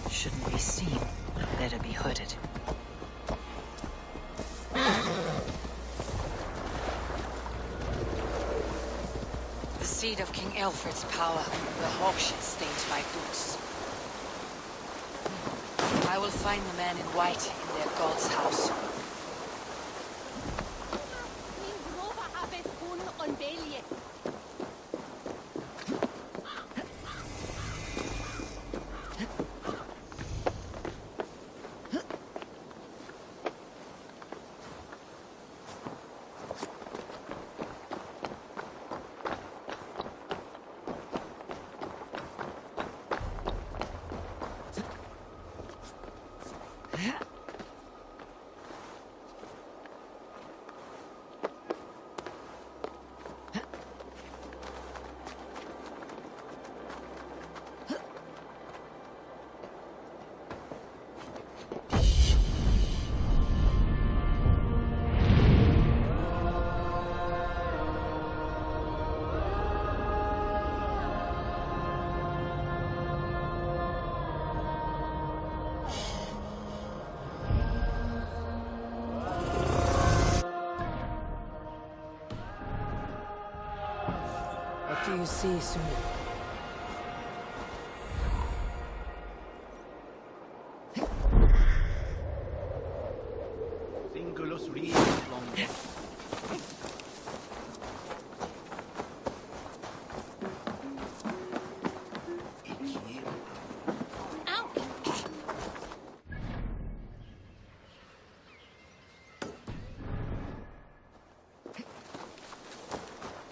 Shouldn't be seen. Better be hooded. The seat of King Alfred's power, the hawkshit stains my boots. I will find the man in white in their god's house. Do you see, Sumi? Singulos read long.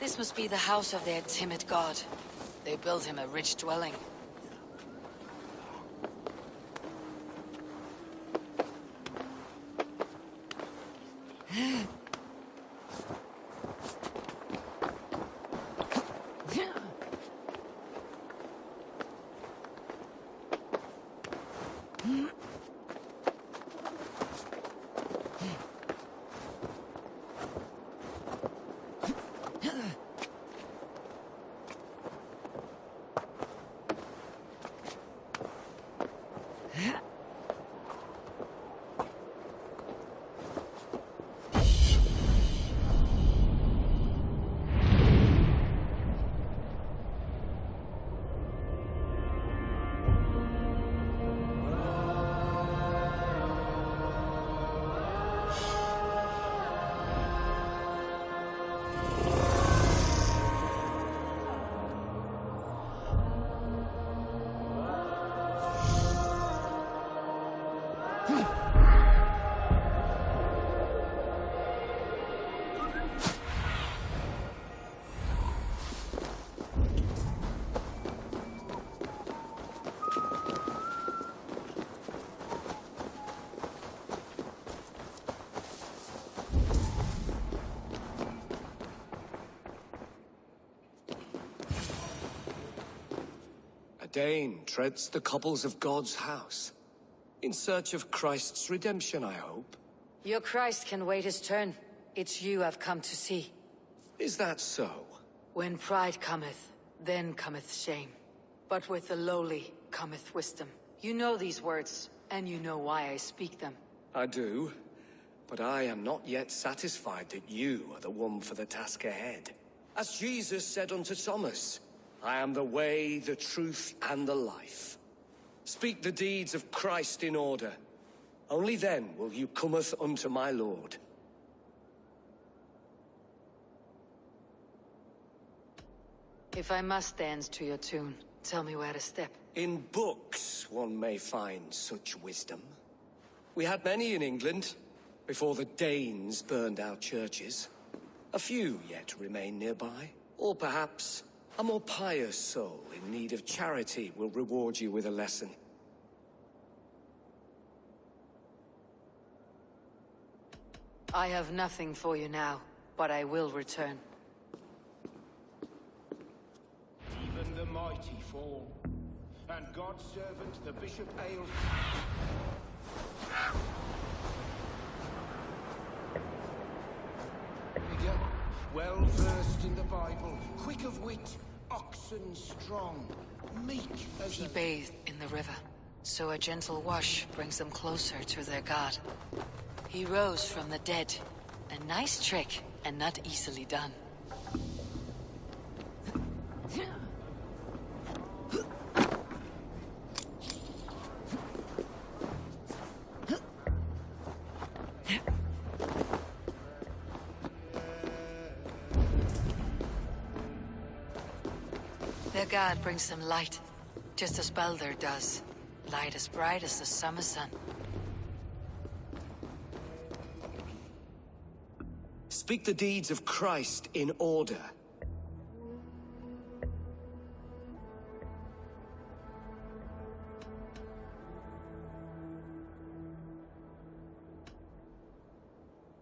This must be the house of their timid god. They built him a rich dwelling. Dane treads the cobbles of God's house. In search of Christ's redemption, I hope. Your Christ can wait his turn. It's you I've come to see. Is that so? When pride cometh, then cometh shame. But with the lowly cometh wisdom. You know these words, and you know why I speak them. I do, but I am not yet satisfied that you are the one for the task ahead. As Jesus said unto Thomas, I am the way, the truth, and the life. Speak the deeds of Christ in order. Only then will you cometh unto my Lord. If I must dance to your tune, tell me where to step. In books one may find such wisdom. We had many in England, before the Danes burned our churches. A few yet remain nearby. Or perhaps a more pious soul in need of charity will reward you with a lesson. I have nothing for you now, but I will return. Even the mighty fall, and God's servant, the Bishop Ale. Figure, well versed in the Bible, quick of wit, oxen strong, meek as He a... bathed in the river, so a gentle wash brings them closer to their God. He rose from the dead. A nice trick, and not easily done. Their God brings them light, just as Baldur does. Light as bright as the summer sun. Speak the deeds of Christ in order.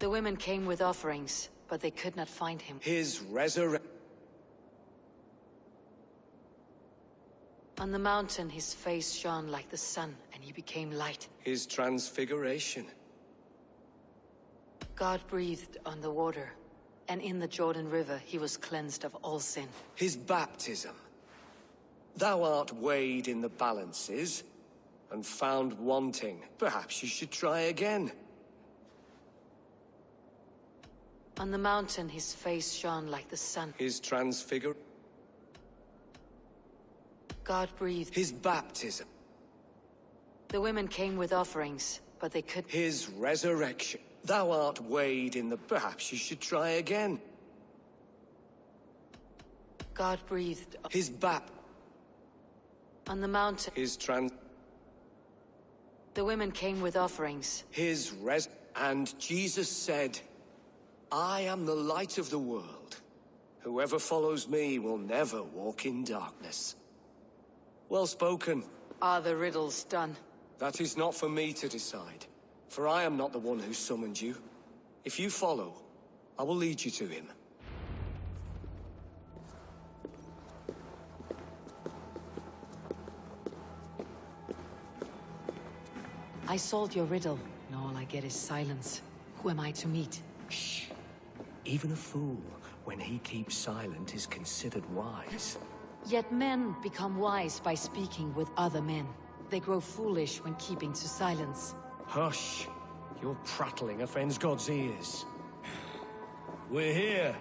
The women came with offerings, but they could not find him. His resurrection. On the mountain, his face shone like the sun, and he became light. His transfiguration. God breathed on the water, and in the Jordan River he was cleansed of all sin. His baptism. Thou art weighed in the balances, and found wanting. Perhaps you should try again. On the mountain, his face shone like the sun. His transfiguration. God breathed. His baptism. The women came with offerings, but they could. His resurrection. Thou art weighed in the... Perhaps you should try again. God breathed. His On the mountain. His The women came with offerings. His And Jesus said, I am the light of the world. Whoever follows me will never walk in darkness. Well spoken. Are the riddles done? That is not for me to decide, for I am not the one who summoned you. If you follow, I will lead you to him. I solved your riddle, and all I get is silence. Who am I to meet? Shh. Even a fool, when he keeps silent, is considered wise. Yet men become wise by speaking with other men. They grow foolish when keeping to silence. Hush! Your prattling offends God's ears. We're here.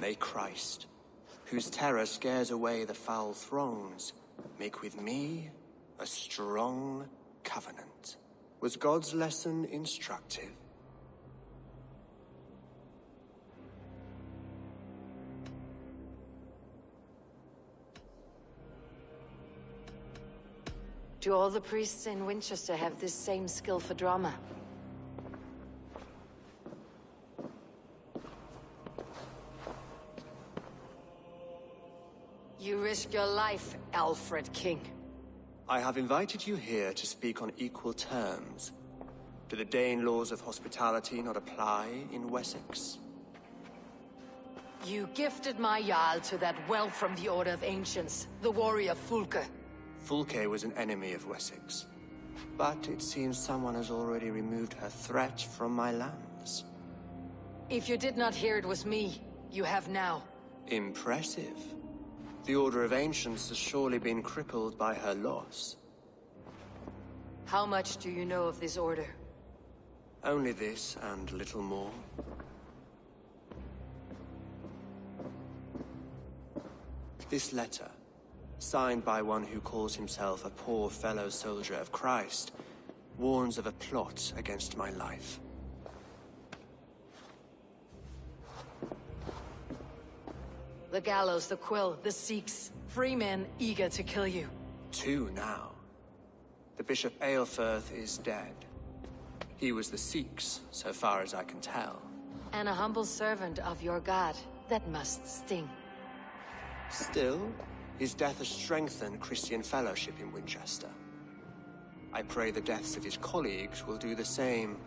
May Christ, whose terror scares away the foul throngs, make with me a strong covenant. Was God's lesson instructive? Do all the priests in Winchester have this same skill for drama? You risk your life, Alfred King. I have invited you here to speak on equal terms. Do the Dane laws of hospitality not apply in Wessex? You gifted my Jarl to that whelp from the Order of Ancients, the warrior Fulke. Fulke was an enemy of Wessex. But it seems someone has already removed her threat from my lands. If you did not hear it was me, you have now. Impressive. The Order of Ancients has surely been crippled by her loss. How much do you know of this order? Only this and little more. This letter, signed by one who calls himself a poor fellow soldier of Christ, warns of a plot against my life. The gallows, the quill, the Sikhs. Free men eager to kill you. 2 now. The Bishop Aelfirth is dead. He was the Sikhs, so far as I can tell. And a humble servant of your god. That must sting. Still, his death has strengthened Christian fellowship in Winchester. I pray the deaths of his colleagues will do the same.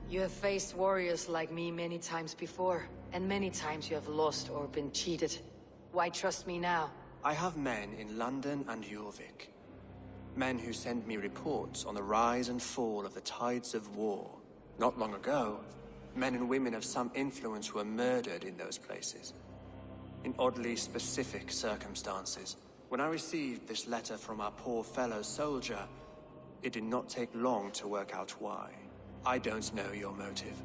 You have faced warriors like me many times before, and many times you have lost or been cheated. Why trust me now? I have men in London and Jorvik. Men who send me reports on the rise and fall of the tides of war. Not long ago, men and women of some influence were murdered in those places. In oddly specific circumstances. When I received this letter from our poor fellow soldier, it did not take long to work out why. I don't know your motive,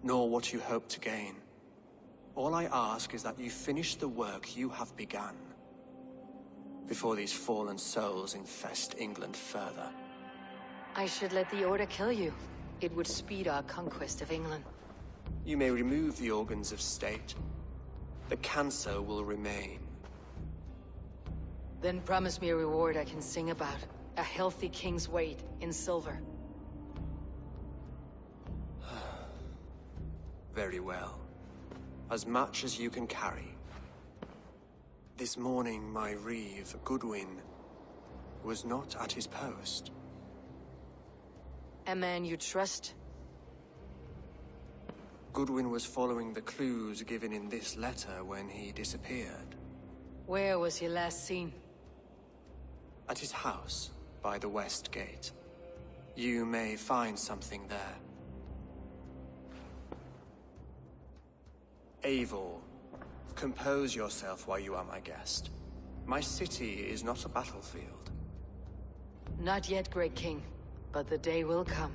nor what you hope to gain. All I ask is that you finish the work you have begun, before these fallen souls infest England further. I should let the Order kill you. It would speed our conquest of England. You may remove the organs of state. The cancer will remain. Then promise me a reward I can sing about. A healthy king's weight in silver. Very well. As much as you can carry. This morning, my reeve, Goodwin, was not at his post. A man you trust? Goodwin was following the clues given in this letter when he disappeared. Where was he last seen? At his house, by the West Gate. You may find something there. Eivor, compose yourself while you are my guest. My city is not a battlefield. Not yet, great king, but the day will come.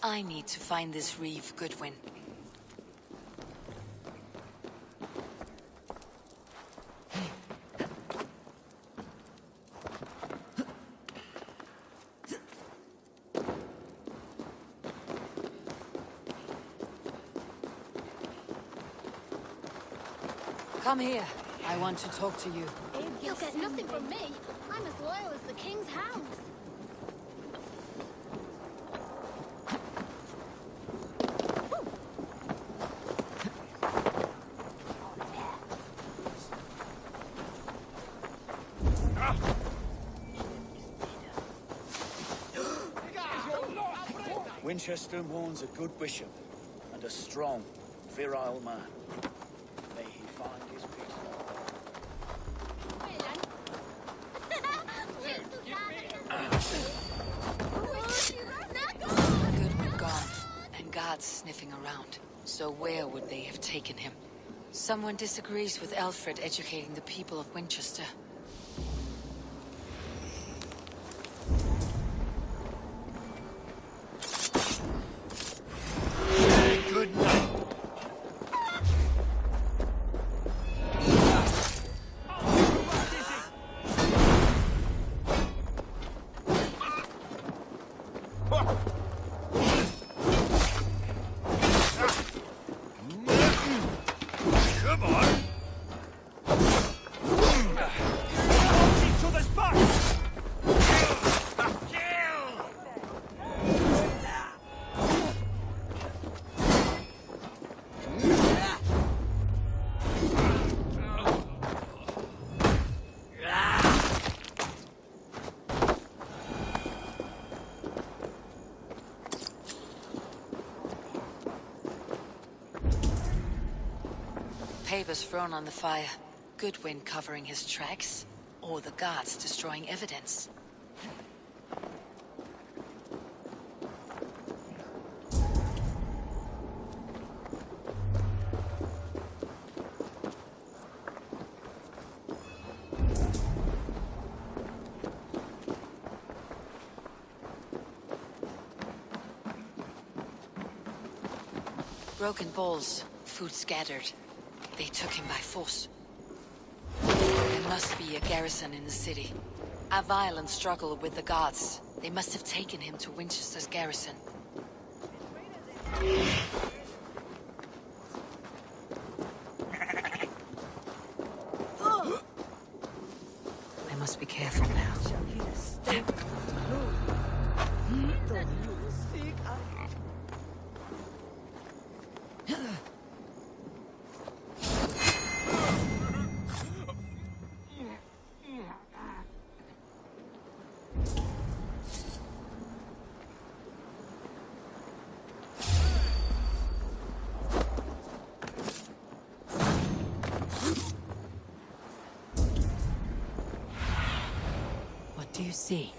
I need to find this reeve, Goodwin. Come here. I want to talk to you. You'll get nothing from me. I'm as loyal as the king's hounds. Winchester mourns a good bishop and a strong, virile man. May he find his peace. Goodwin gone, and guards sniffing around. So where would they have taken him? Someone disagrees with Alfred educating the people of Winchester. papers thrown on the fire. Goodwin covering his tracks, or the guards destroying evidence. Broken bowls, food scattered. They took him by force. There must be a garrison in the city. A violent struggle with the guards. They must have taken him to Winchester's garrison. I must be careful now. What do you see?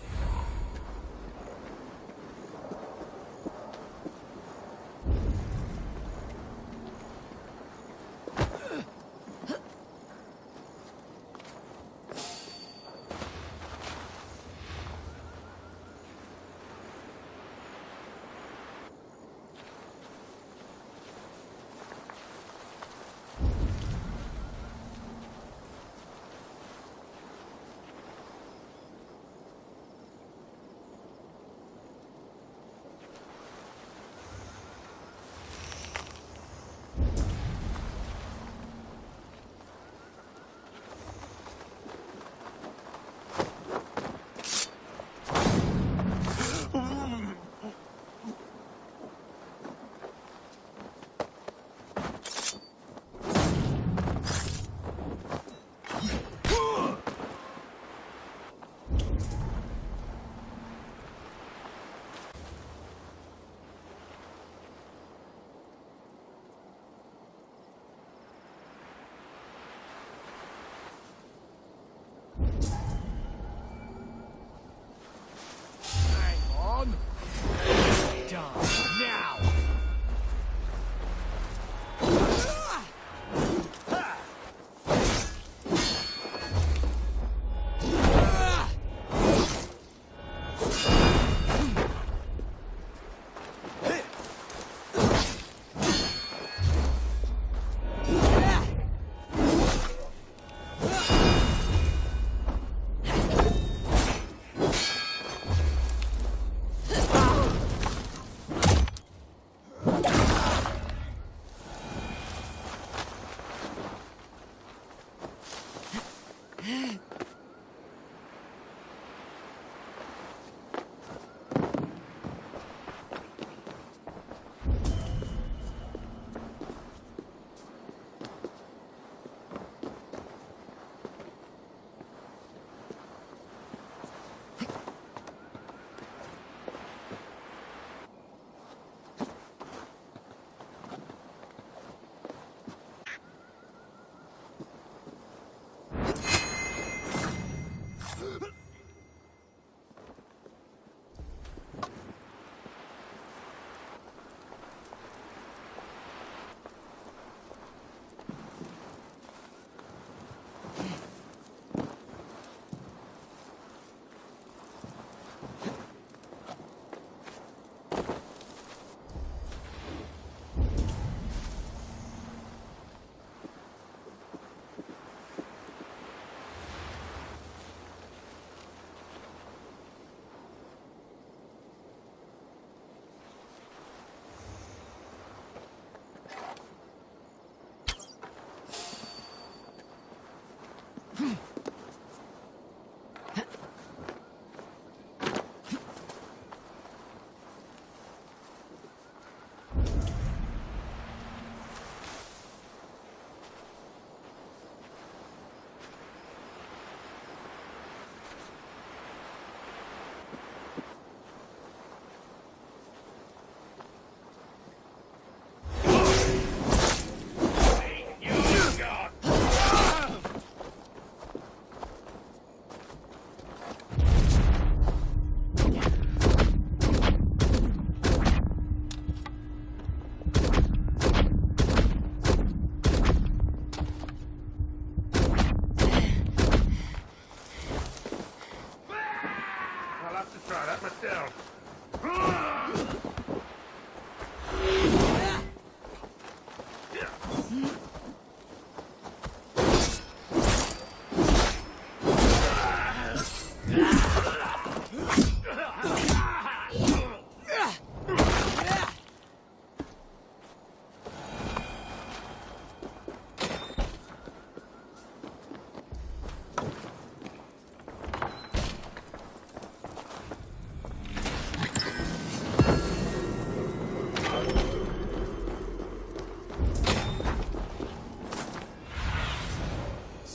that myself.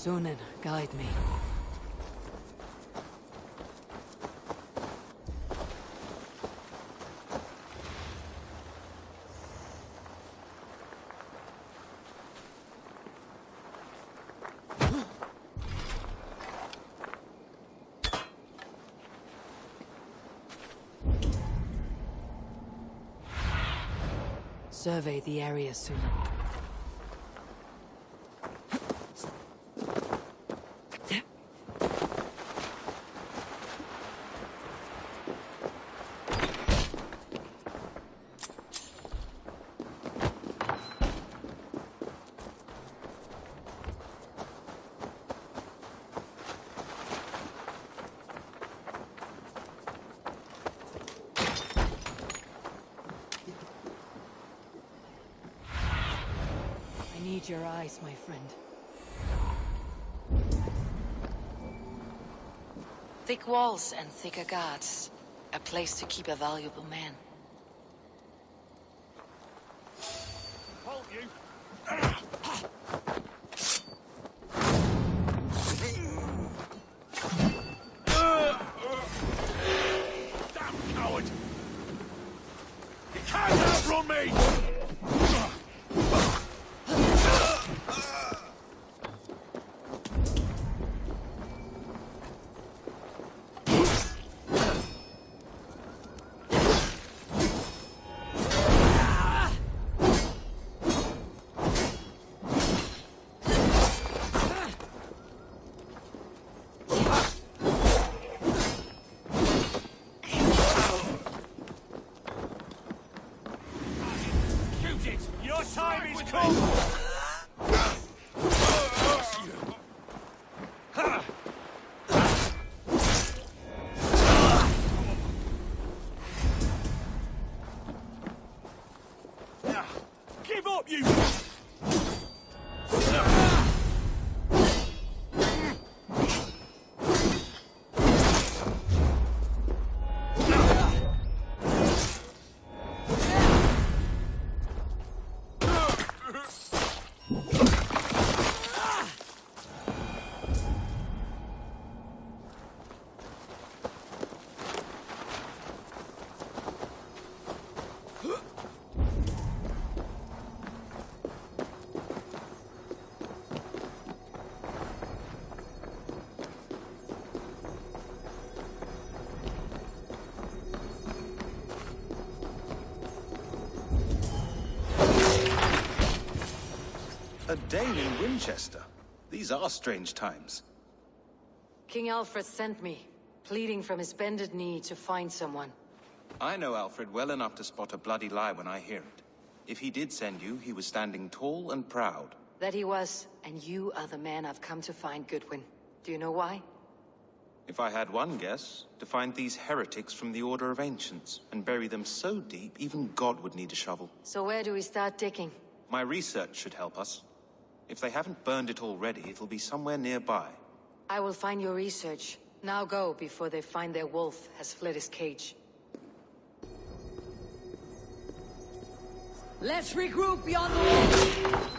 Sunan, guide me. Survey the area, Sunan. Need your eyes, my friend. Thick walls and thicker guards. A place to keep a valuable man. Halt you! Damn coward! You can't outrun me! Your time is come! Give up, you! A Dane in Winchester. These are strange times. King Alfred sent me, pleading from his bended knee to find someone. I know Alfred well enough to spot a bloody lie when I hear it. If he did send you, he was standing tall and proud. That he was, and you are the man I've come to find, Goodwin. Do you know why? If I had one guess, to find these heretics from the Order of Ancients, and bury them so deep, even God would need a shovel. So where do we start digging? My research should help us. If they haven't burned it already, it'll be somewhere nearby. I will find your research. Now go, before they find their wolf has fled his cage. Let's regroup beyond the wall!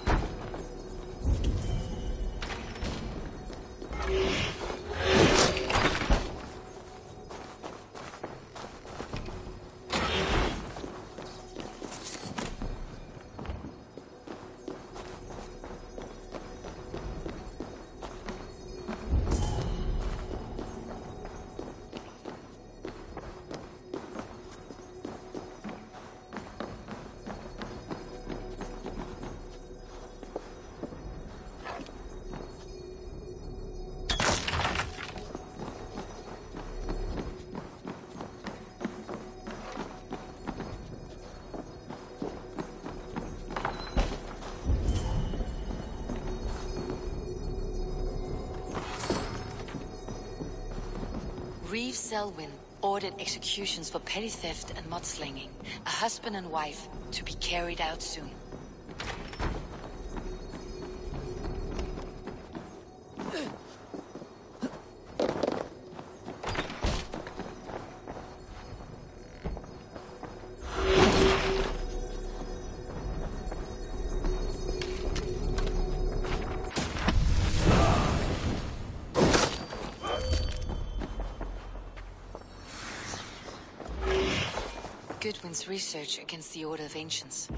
Selwyn ordered executions for petty theft and mudslinging. A husband and wife to be carried out soon. Goodwin's research against the Order of Ancients.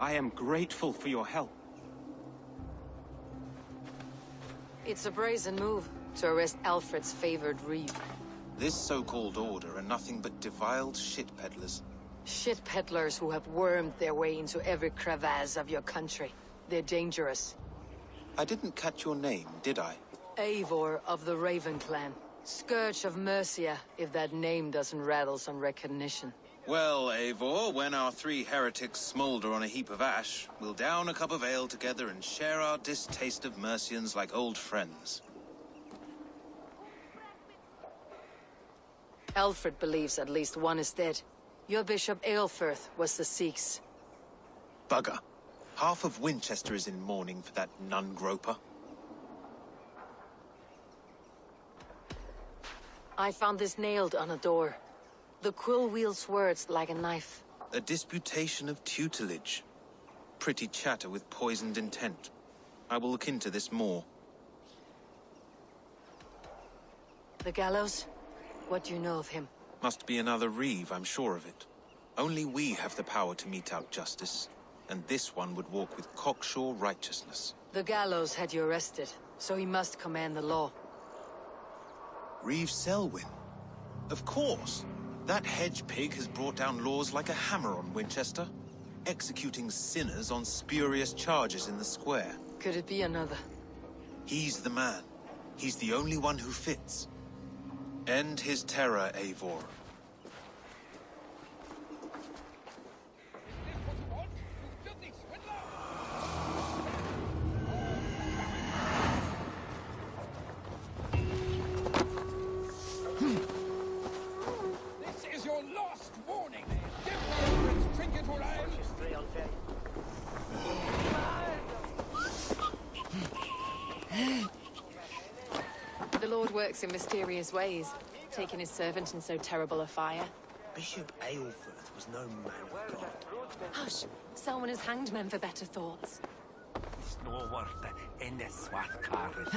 I am grateful for your help. It's a brazen move to arrest Alfred's favored reeve. This so-called order are nothing but defiled shit peddlers. Shit peddlers who have wormed their way into every crevasse of your country. They're dangerous. I didn't catch your name, did I? Eivor of the Raven Clan. Scourge of Mercia, if that name doesn't rattle some recognition. Well, Eivor, when our three heretics smolder on a heap of ash, we'll down a cup of ale together and share our distaste of Mercians like old friends. Alfred believes at least one is dead. Your Bishop Aelfirth was the Sikhs. Bugger. Half of Winchester is in mourning for that nun-groper. I found this nailed on a door. The quill wields words like a knife. A disputation of tutelage. Pretty chatter with poisoned intent. I will look into this more. The gallows? What do you know of him? Must be another reeve, I'm sure of it. Only we have the power to mete out justice, and this one would walk with cocksure righteousness. The gallows had you arrested, so he must command the law. Reeve Selwyn? Of course! That hedge pig has brought down laws like a hammer on Winchester, executing sinners on spurious charges in the square. Could it be another? He's the man. He's the only one who fits. End his terror, Eivor. The Lord works in mysterious ways, taking his servant in so terrible a fire. Bishop Aelfirth was no man of God. Hush! Selwyn has hanged men for better thoughts. It's no worth the in the swat carriage.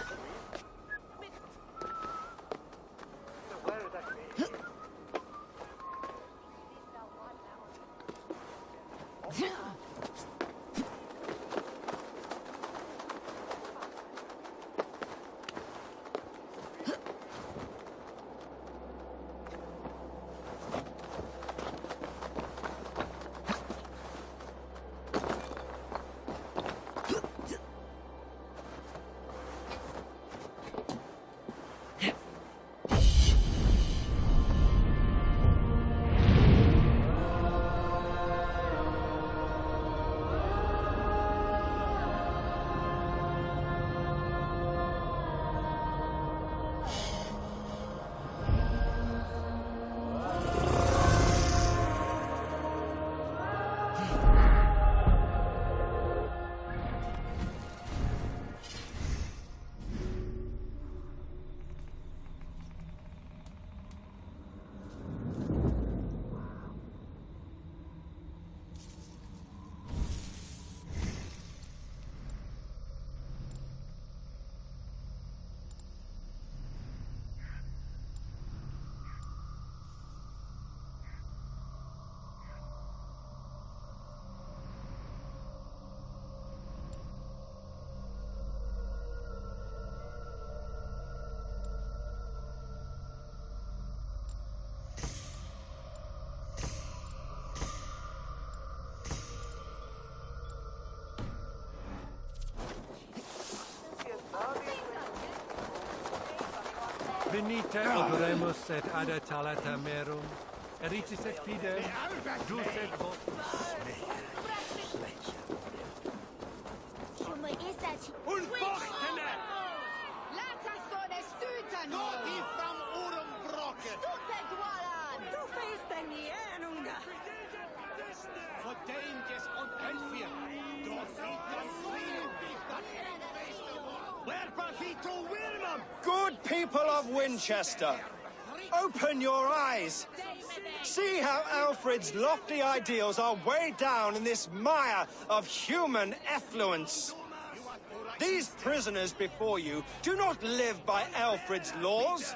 Venite oberemus et ad talata merum. Eritis et fidem, ducet votus. Unbochtene! Doti from Urum Brocken! Du feest en jänunga! Verdenjes und Elfir! Good people of Winchester, open your eyes. See how Alfred's lofty ideals are weighed down in this mire of human effluence. These prisoners before you do not live by Alfred's laws.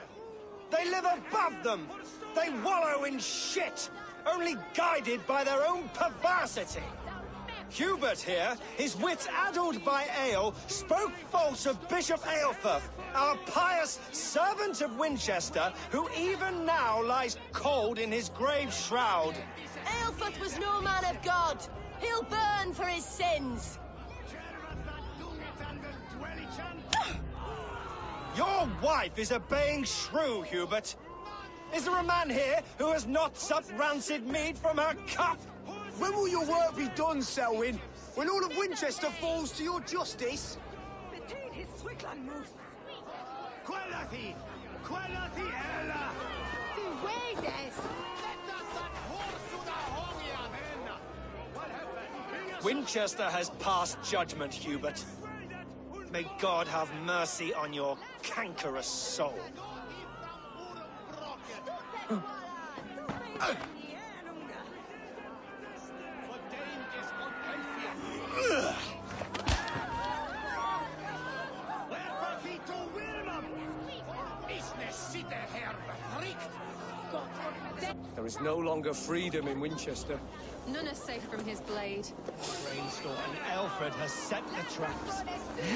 They live above them. They wallow in shit, only guided by their own perversity. Hubert here, his wits addled by ale, spoke false of Bishop Aelfirth, our pious servant of Winchester, who even now lies cold in his grave shroud. Aelfirth was no man of God. He'll burn for his sins. Your wife is obeying shrew, Hubert. Is there a man here who has not supped rancid mead from her cup? When will your work be done, Selwyn? When all of Winchester falls to your justice? Quellati! Quellati ella! Du weides! Winchester has passed judgment, Hubert. May God have mercy on your cankerous soul. There is no longer freedom in Winchester. None are safe from his blade. Brainstorm and Alfred has set the traps.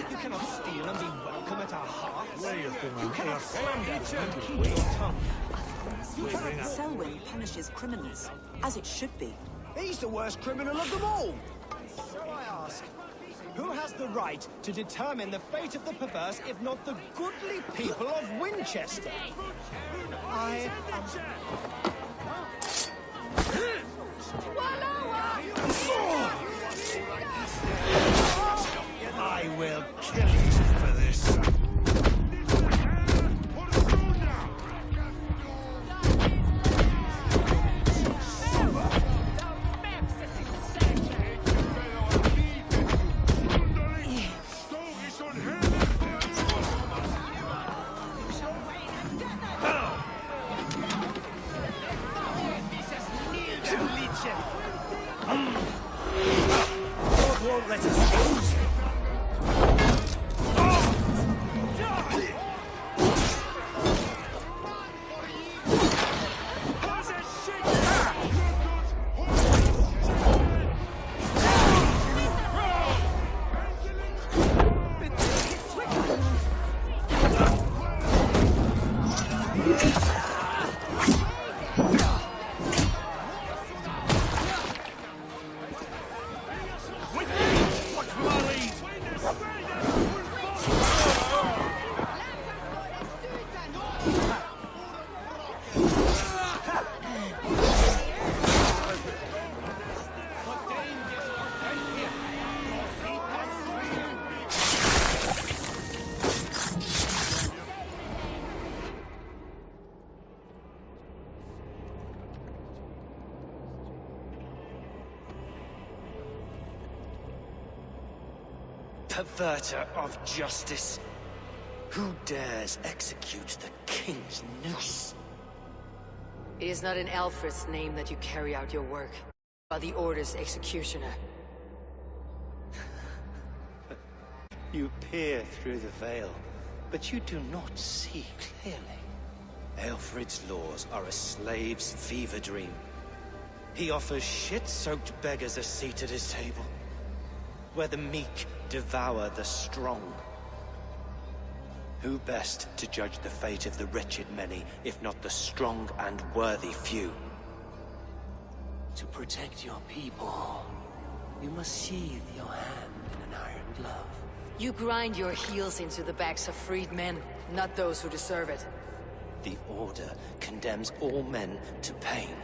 You cannot steal and be welcome at our hearts. You cannot slander and keep your tongue. Selwyn punishes criminals, as it should be. He's the worst criminal of them all! So I ask, who has the right to determine the fate of the perverse if not the goodly people of Winchester? I will kill you for this. God won't let us lose. Perverter of justice. Who dares execute the king's noose? It is not in Alfred's name that you carry out your work, but the Order's executioner. You peer through the veil, but you do not see clearly. Alfred's laws are a slave's fever dream. He offers shit-soaked beggars a seat at his table, where the meek devour the strong. Who best to judge the fate of the wretched many, if not the strong and worthy few? To protect your people, you must sheathe your hand in an iron glove. You grind your heels into the backs of freed men, not those who deserve it. The Order condemns all men to pain.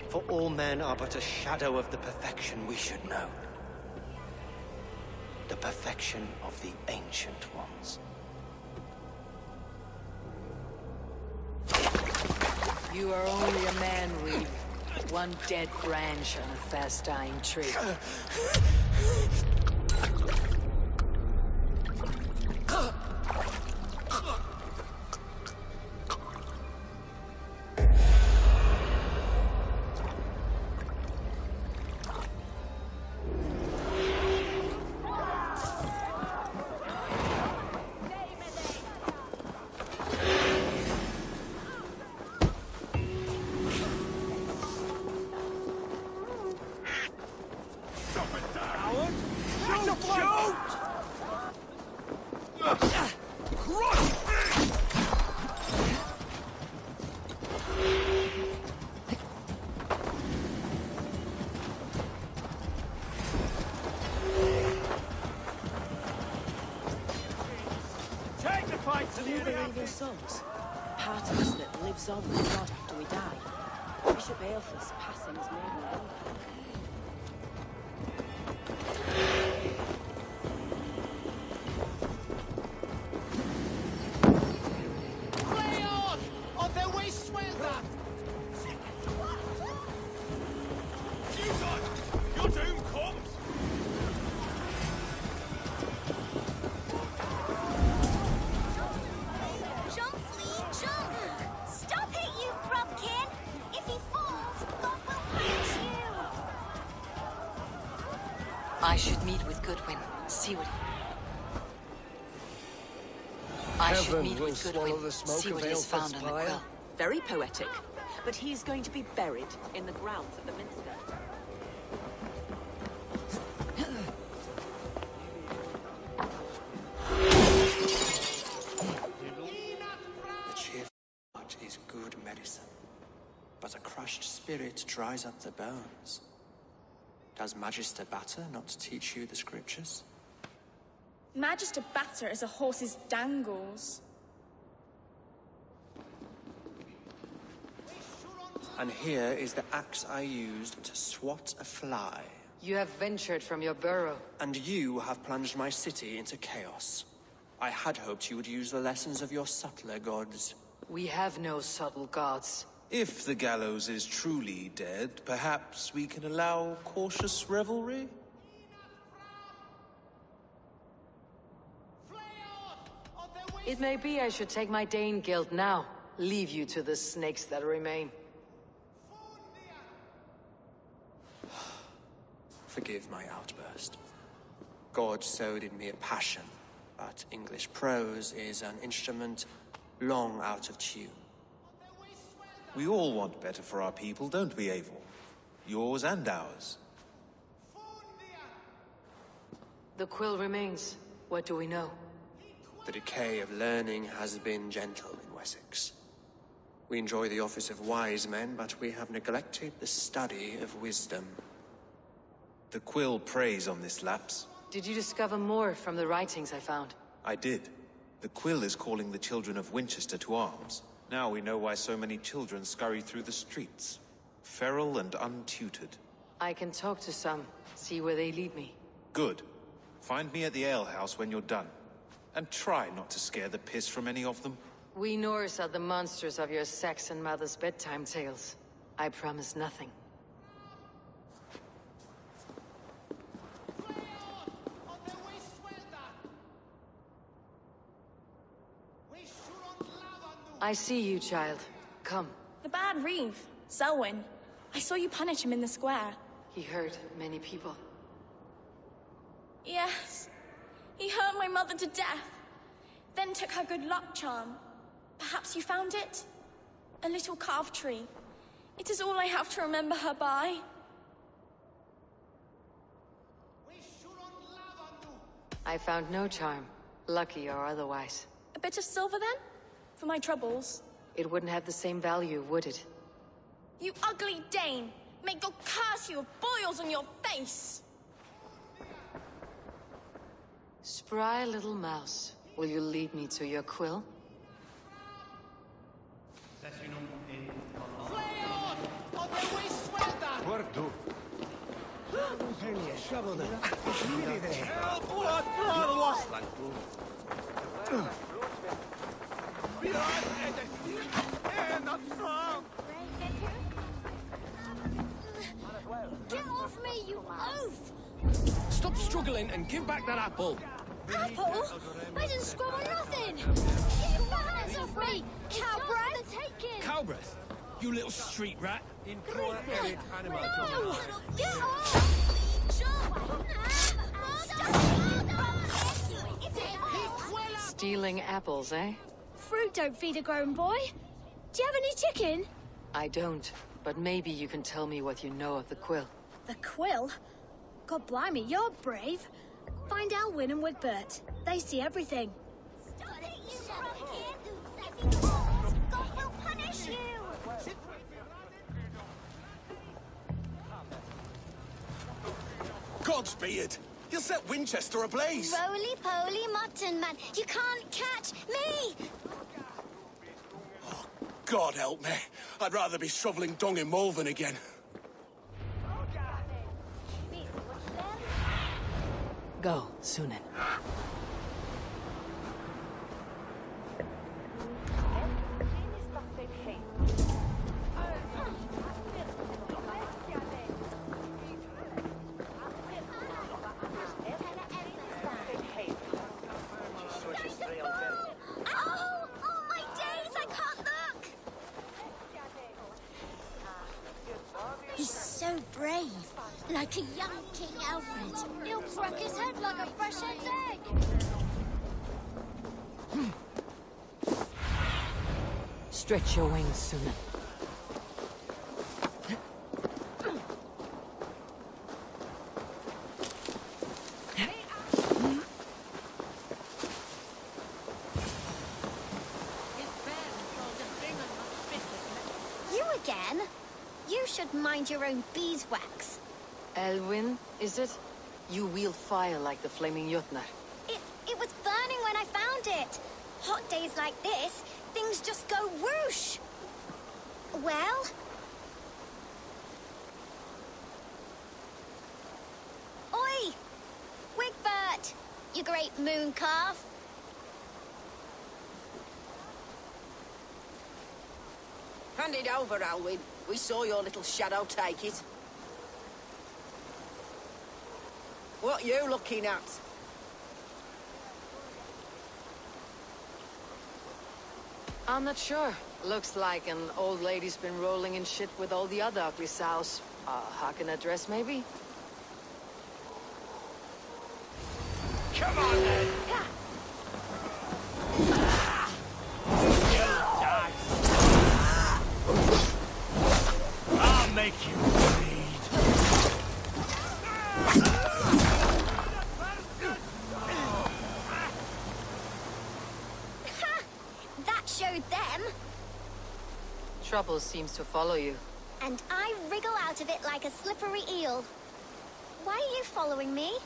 For all men are but a shadow of the perfection we should know. The perfection of the Ancient Ones. You are only a man, Reeve. One dead branch on a fast-dying tree. Do you believe in souls? Part of us that lives on with God after we die. Bishop Aelfus passing has made me wonder. I should meet with Goodwin. See what I should meet with Goodwin. See what he has found on the quill. Very poetic. But he's going to be buried in the grounds of the Minster. The cheerful heart is good medicine, but a crushed spirit dries up the bones. Does Magister Batter not teach you the scriptures? Magister Batter is a horse's dangles. And here is the axe I used to swat a fly. You have ventured from your burrow. And you have plunged my city into chaos. I had hoped you would use the lessons of your subtler gods. We have no subtle gods. If the gallows is truly dead, perhaps we can allow cautious revelry? It may be I should take my Dane guild now. Leave you to the snakes that remain. Forgive my outburst. God sowed in me a passion, but English prose is an instrument long out of tune. We all want better for our people, don't we, Eivor? Yours and ours. The quill remains. What do we know? The decay of learning has been gentle in Wessex. We enjoy the office of wise men, but we have neglected the study of wisdom. The quill preys on this lapse. Did you discover more from the writings I found? I did. The quill is calling the children of Winchester to arms. Now we know why so many children scurry through the streets. Feral and untutored. I can talk to some, see where they lead me. Good. Find me at the alehouse when you're done. And try not to scare the piss from any of them. We Norse are the monsters of your Saxon mother's bedtime tales. I promise nothing. I see you, child. Come. The bad Reeve, Selwyn. I saw you punish him in the square. He hurt many people. Yes. He hurt my mother to death. Then took her good luck charm. Perhaps you found it? A little carved tree. It is all I have to remember her by. I found no charm, lucky or otherwise. A bit of silver, then? For my troubles? It wouldn't have the same value, would it? You ugly Dane! May God curse you with boils on your face! Spry little mouse, will you lead me to your quill? Guardo. Penny, shovel them. It's really there. Get off me, you oaf! Stop struggling and give back that apple. Apple? I didn't scrub on nothing! Get your hands off me! Cow breath! Cow breath? You little street rat. No! Get off! Stealing apples, eh? Fruit don't feed a grown boy. Do you have any chicken? I don't, but maybe you can tell me what you know of the quill. The quill? God blimey, you're brave. Find Elwyn and Wigbert. They see everything. Stop it, you kid! God will punish you! Godspeed! You'll set Winchester ablaze! Roly-poly mutton man, you can't catch me! God help me. I'd rather be shoveling dung in Malvern again. Go, Sunan. Oh my days, I can't look! He's so brave, like a young King Alfred. He'll crack his head like a fresh hen's egg. Stretch your wings, Sunan. You again? You should mind your own beeswax. Elwyn, is it? You wield fire like the flaming Jotnar. It was burning when I found it. Hot days like this, things just go whoosh. Well? Oi! Wigbert! You great moon calf. Hand it over, Alwyn. We saw your little shadow take it. What you looking at? I'm not sure. Looks like an old lady's been rolling in shit with all the other ugly sows. Harken a dress, maybe? Come on, then! I'll make you bleed. That showed them. Trouble seems to follow you. And I wriggle out of it like a slippery eel. Why are you following me?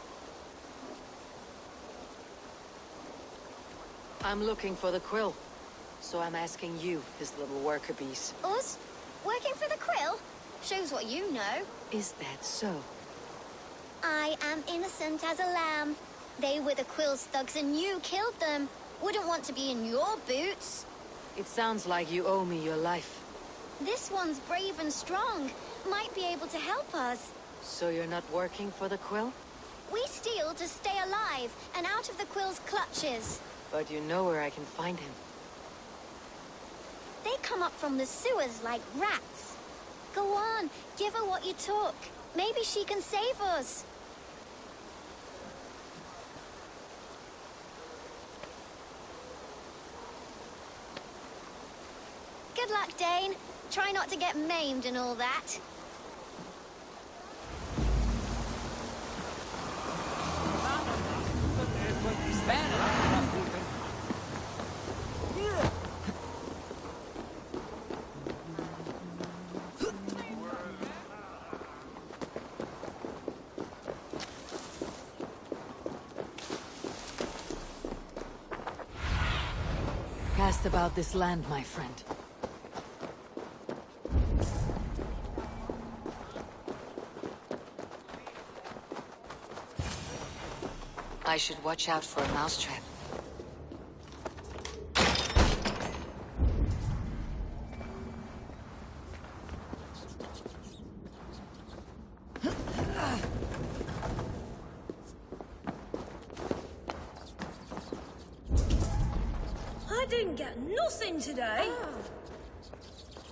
I'm looking for the quill. So I'm asking you, his little worker bees. Us? Working for the quill? Shows what you know. Is that so? I am innocent as a lamb. They were the quill's thugs and you killed them. Wouldn't want to be in your boots. It sounds like you owe me your life. This one's brave and strong. Might be able to help us. So you're not working for the quill? We steal to stay alive and out of the quill's clutches. But you know where I can find him. They come up from the sewers like rats. Go on, give her what you took. Maybe she can save us. Good luck, Dane. Try not to get maimed and all that. Cast about this land, my friend. I should watch out for a mousetrap. I didn't get nothing today.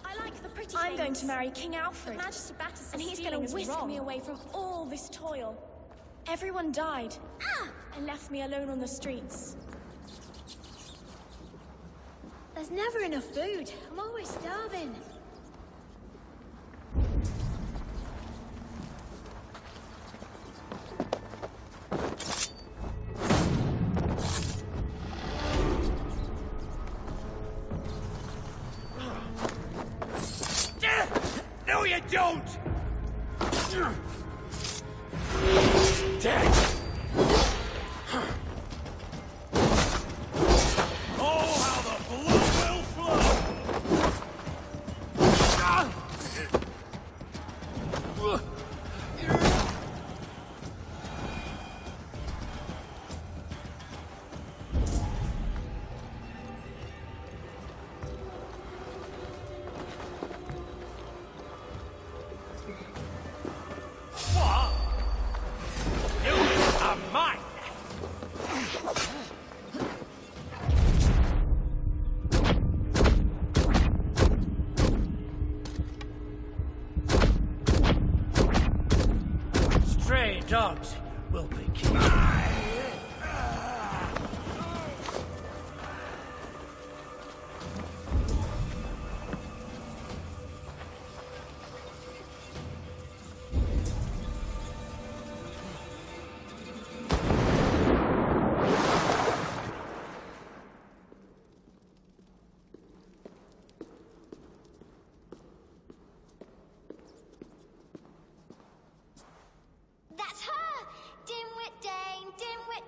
I like the pretty I'm going to marry King Alfred, and he's going to whisk me away from all this toil. Everyone died, and left me alone on the streets. There's never enough food. I'm always starving. No, you don't! Dead! Oh, how the blood will flow! What? You are mine! Stray dogs will be killed. That's her! Dimwit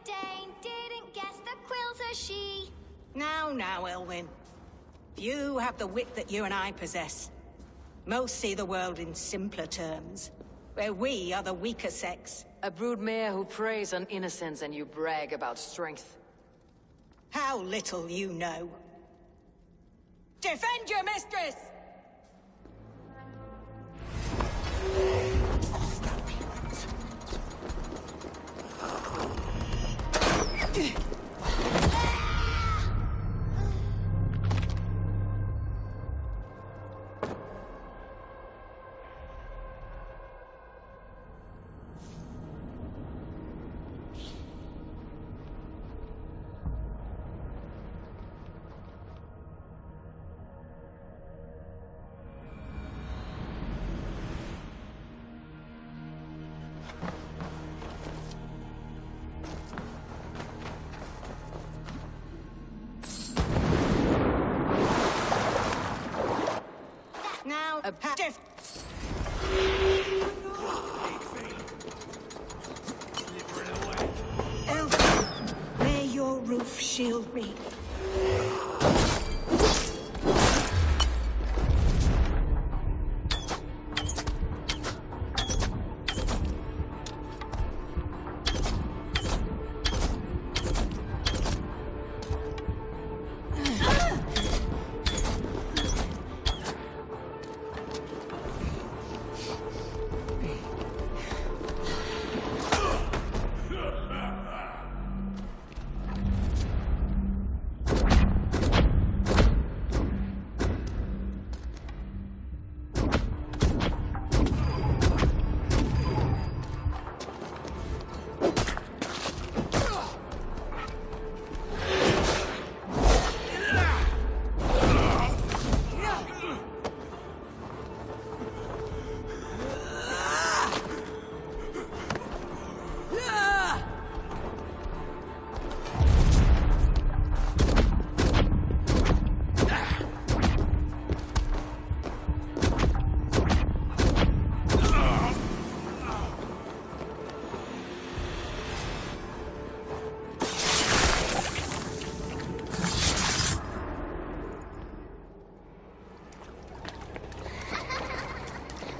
Dane, didn't guess the quill's a she. Now, Elwyn. You have the wit that you and I possess. Most see the world in simpler terms, where we are the weaker sex. A broodmare who preys on innocence and you brag about strength. How little you know. Defend your mistress! Now, a passive. Elf, may your roof shield me.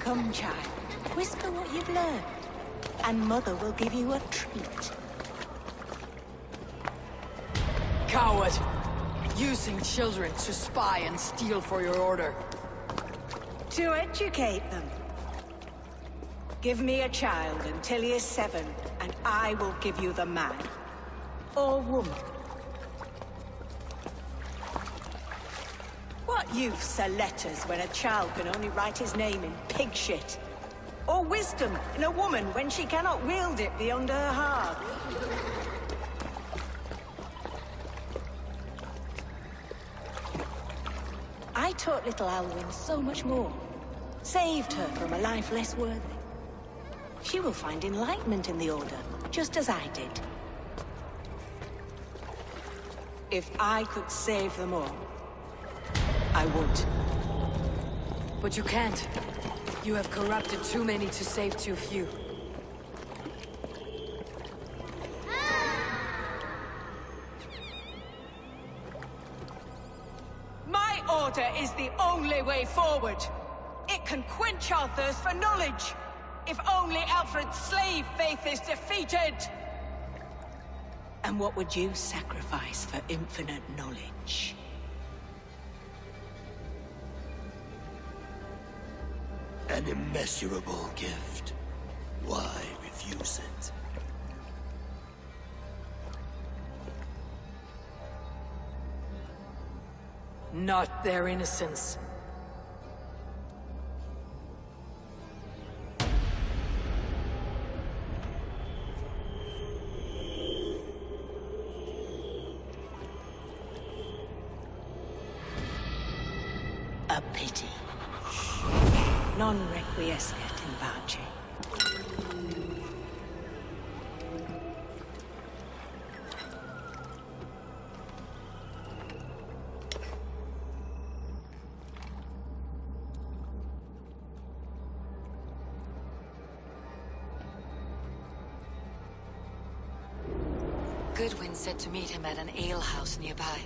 Come, child. Whisper what you've learned, and Mother will give you a treat. coward! Using children to spy and steal for your order. To educate them. Give me a child until he is 7, and I will give you the man. Or woman. What use are letters when a child can only write his name in pig shit? Or wisdom in a woman when she cannot wield it beyond her heart? I taught little Alwyn so much more. Saved her from a life less worthy. She will find enlightenment in the Order, just as I did. If I could save them all, I would. But you can't. You have corrupted too many to save too few. My order is the only way forward. It can quench our thirst for knowledge. If only Alfred's slave faith is defeated. And what would you sacrifice for infinite knowledge? An immeasurable gift. Why refuse it? Not their innocence. A pity. Non requiescat in pace. Goodwin said to meet him at an alehouse nearby.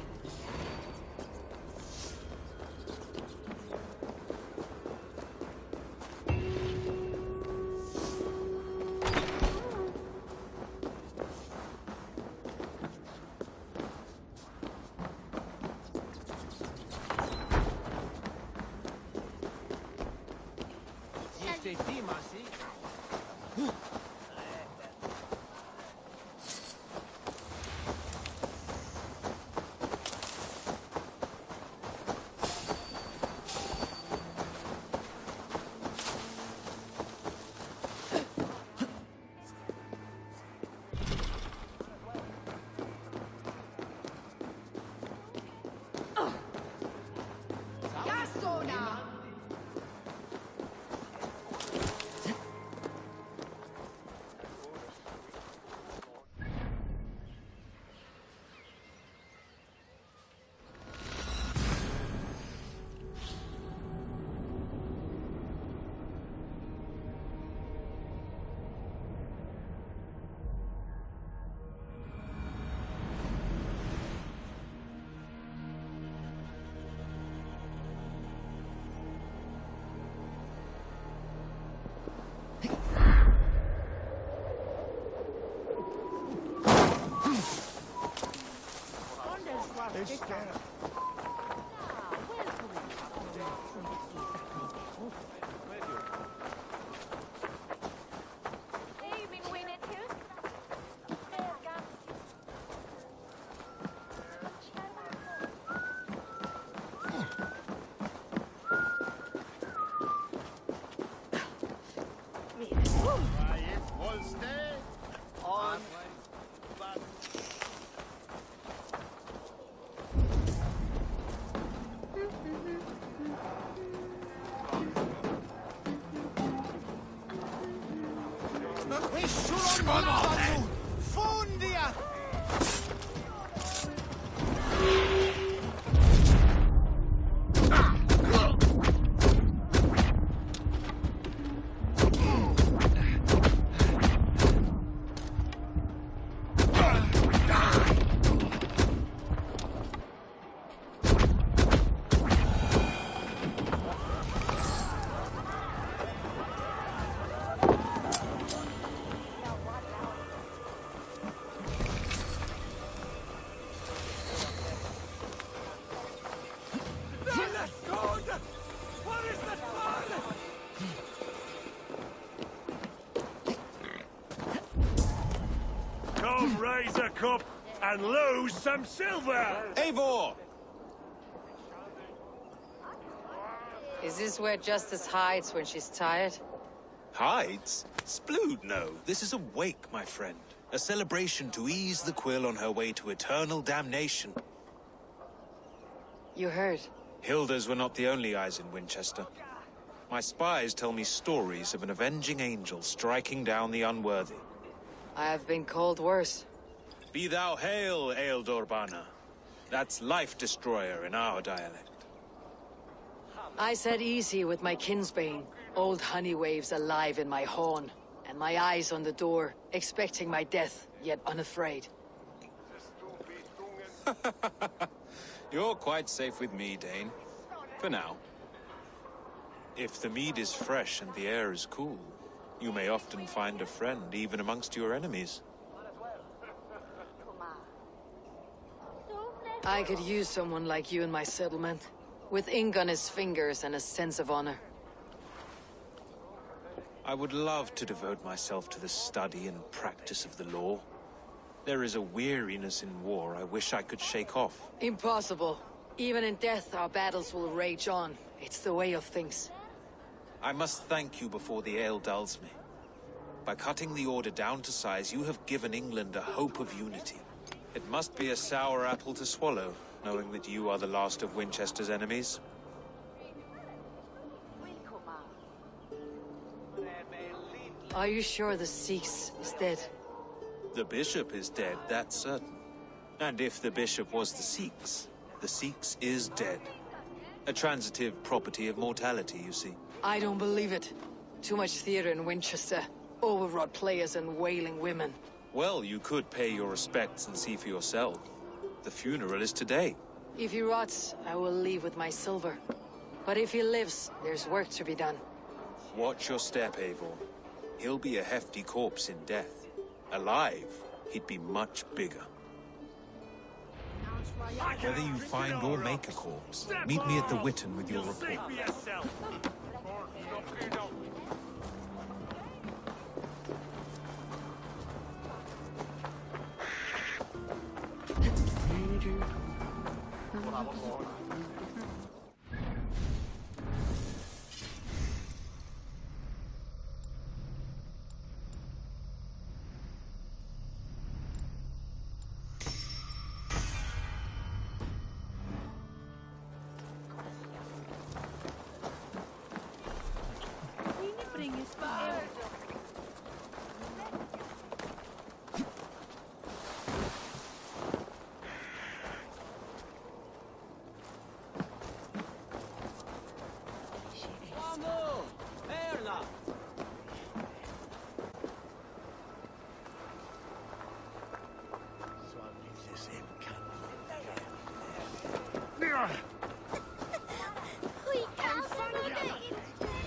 cup and lose some silver! Eivor! Is this where Justice hides when she's tired? Hides? Splood, no. This is a wake, my friend. A celebration to ease the quill on her way to eternal damnation. You heard. Hilda's were not the only eyes in Winchester. My spies tell me stories of an avenging angel striking down the unworthy. I have been called worse. Be thou hail, Ealdor. That's Life Destroyer in our dialect. I said easy with my kinsbane. Old honey waves alive in my horn, and my eyes on the door, expecting my death, yet unafraid. You're quite safe with me, Dane. For now. If the mead is fresh and the air is cool, you may often find a friend even amongst your enemies. I could use someone like you in my settlement, with ink on his fingers and a sense of honor. I would love to devote myself to the study and practice of the law. There is a weariness in war I wish I could shake off. Impossible. Even in death, our battles will rage on. It's the way of things. I must thank you before the ale dulls me. By cutting the order down to size, you have given England a hope of unity. It must be a sour apple to swallow, knowing that you are the last of Winchester's enemies. Are you sure the Sikhs is dead? The bishop is dead, that's certain. And if the bishop was the Sikhs is dead. A transitive property of mortality, you see. I don't believe it. Too much theater in Winchester. Overwrought players and wailing women. Well, you could pay your respects and see for yourself. The funeral is today. If he rots, I will leave with my silver. But if he lives, there's work to be done. Watch your step, Eivor. He'll be a hefty corpse in death. Alive, he'd be much bigger. Whether you find or make a corpse, meet me at the Witten with your report.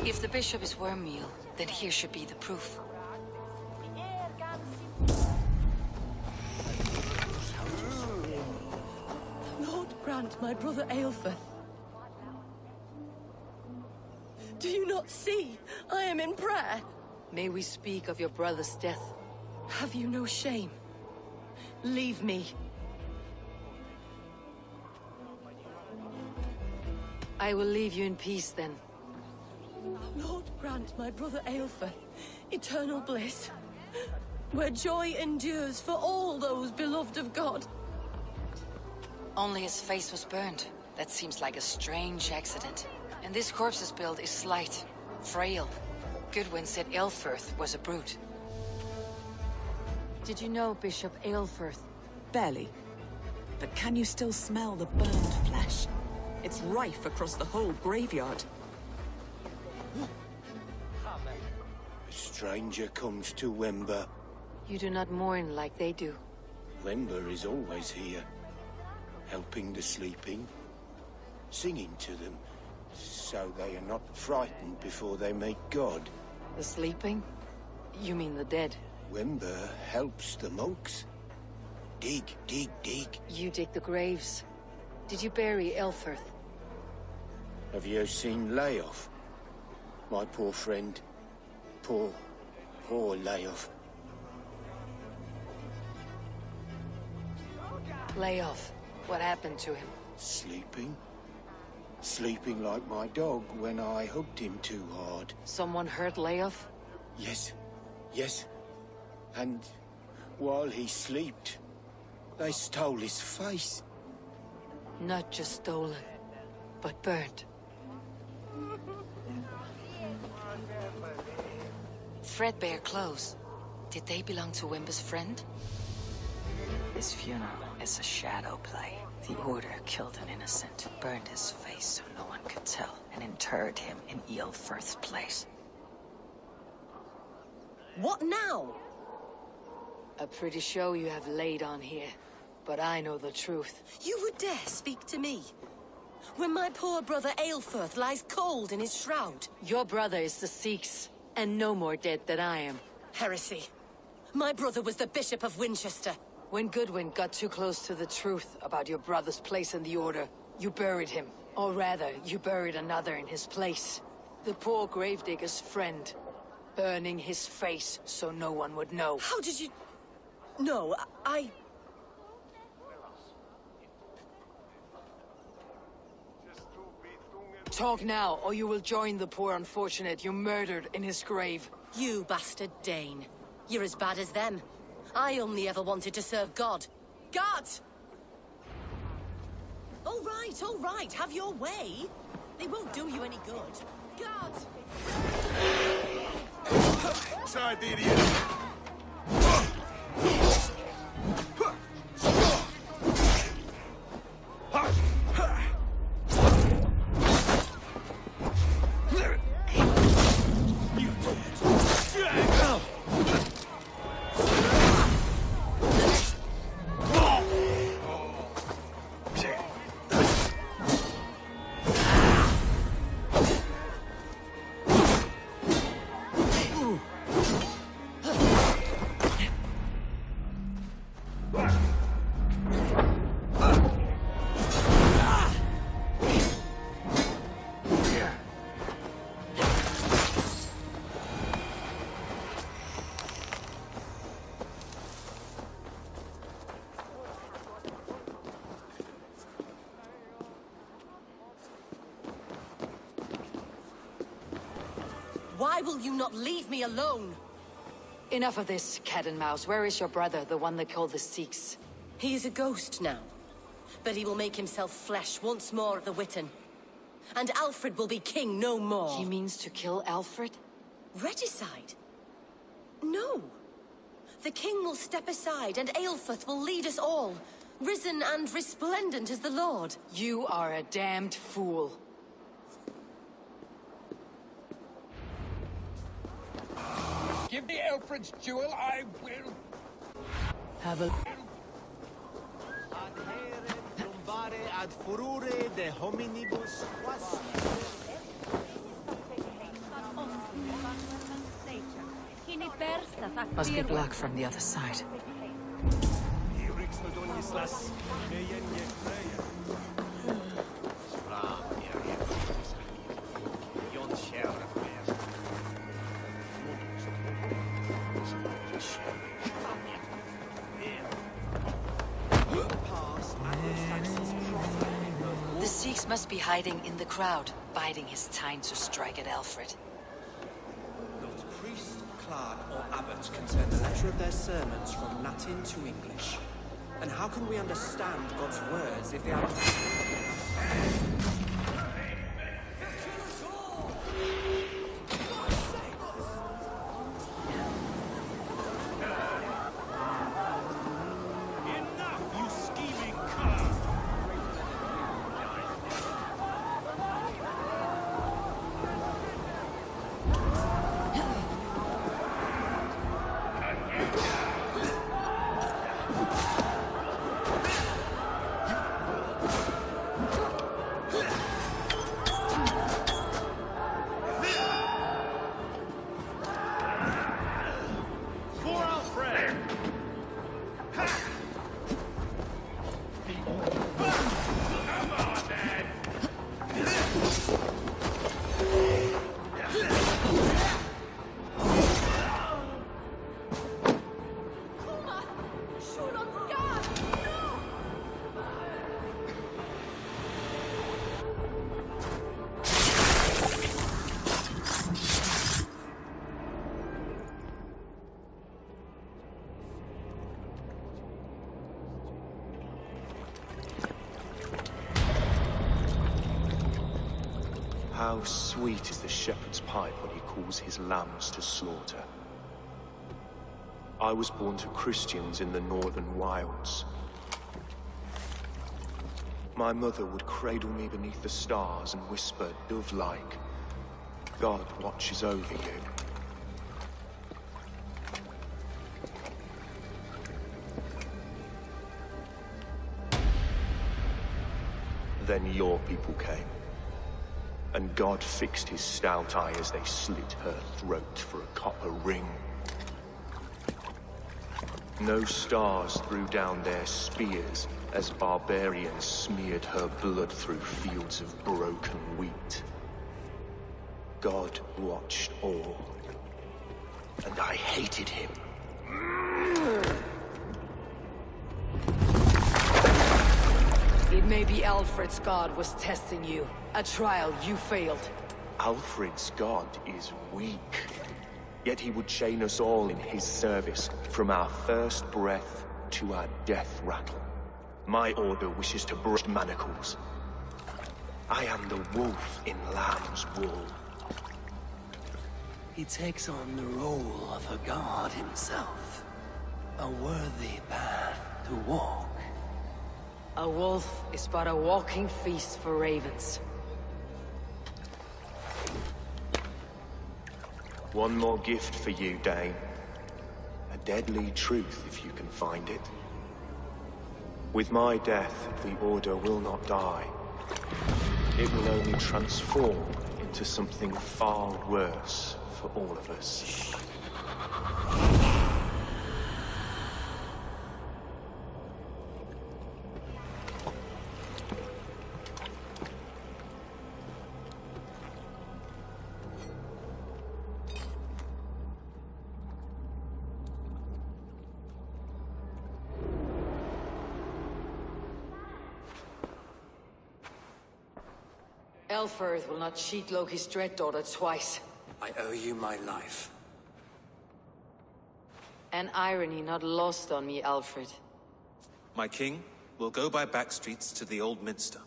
If the bishop is wormmeal, then here should be the proof. Lord grant my brother Aelfir. Do you not see? I am in prayer. May we speak of your brother's death? Have you no shame? Leave me. I will leave you in peace then. Lord grant my brother Aelfir eternal bliss, where joy endures for all those beloved of God. Only his face was burned. That seems like a strange accident. And this corpse's build is slight, frail. Goodwin said Aelfirth was a brute. Did you know Bishop Aelfirth? Barely. But can you still smell the burned flesh? It's rife across the whole graveyard. A stranger comes to Wember. You do not mourn like they do. Wember is always here, helping the sleeping, singing to them, so they are not frightened before they meet God. The sleeping? You mean the dead? Wember helps the monks. Dig, dig, dig. You dig the graves. Did you bury Aelfirth? Have you seen Layoff? My poor friend. Poor Layoff. Layoff. What happened to him? Sleeping? Sleeping like my dog when I hugged him too hard. Someone hurt Layoff? Yes. Yes. And while he slept, they stole his face. Not just stolen, but burnt. Threadbare clothes. Did they belong to Wimber's friend? His funeral is a shadow play. The Order killed an innocent, burned his face so no one could tell, and interred him in Aelfirth's place. What now? A pretty show you have laid on here, but I know the truth. You would dare speak to me? When my poor brother Aelfirth lies cold in his shroud. Your brother is the Sikhs, and no more dead than I am. Heresy. My brother was the Bishop of Winchester. When Goodwin got too close to the truth about your brother's place in the Order, you buried him. Or rather, you buried another in his place. The poor gravedigger's friend. Burning his face so no one would know. How did you... No, I... Talk now, or you will join the poor unfortunate you murdered in his grave. You bastard Dane. You're as bad as them. I only ever wanted to serve God. Guards! All right, have your way. They won't do you any good. Guards! Inside the idiot! Why will you not leave me alone? Enough of this, cat and mouse. Where is your brother, the one they call the Sikhs? He is a ghost now. But he will make himself flesh once more at the Witten. And Alfred will be king no more. He means to kill Alfred? Regicide? No. The king will step aside and Aelfirth will lead us all. Risen and resplendent as the Lord. You are a damned fool. Give me Alfred's jewel, I will... Have a... ad furore de hominibus must be blocked from the other side. The Sikhs must be hiding in the crowd, biding his time to strike at Alfred. Not priest, clerk, or abbot can turn the letter of their sermons from Latin to English. And how can we understand God's words if they are... How sweet is the shepherd's pipe when he calls his lambs to slaughter. I was born to Christians in the northern wilds. My mother would cradle me beneath the stars and whisper, dove-like, God watches over you. Then your people came, and God fixed his stout eye as they slit her throat for a copper ring. No stars threw down their spears as barbarians smeared her blood through fields of broken wheat. God watched all, and I hated him. It may be Alfred's god was testing you. A trial you failed. Alfred's god is weak. Yet he would chain us all in his service, from our first breath to our death rattle. My order wishes to brush manacles. I am the wolf in lamb's wool. He takes on the role of a god himself. A worthy path to walk. A wolf is but a walking feast for ravens. One more gift for you, Dane. A deadly truth, if you can find it. With my death, the Order will not die. It will only transform into something far worse for all of us. Elfirth will not cheat Loki's dread-daughter twice. I owe you my life. An irony not lost on me, Alfred. My king, we'll go by back streets to the Old Minster.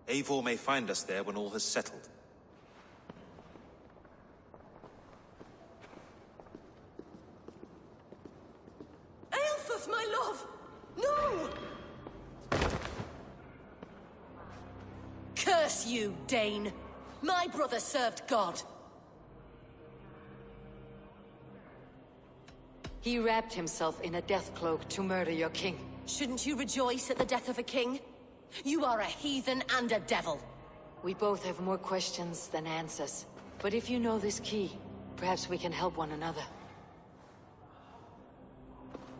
Eivor may find us there when all has settled. Aelfus, my love! No! Curse you, Dane! My brother served God. He wrapped himself in a death cloak to murder your king. Shouldn't you rejoice at the death of a king? You are a heathen and a devil. We both have more questions than answers. But if you know this key, perhaps we can help one another.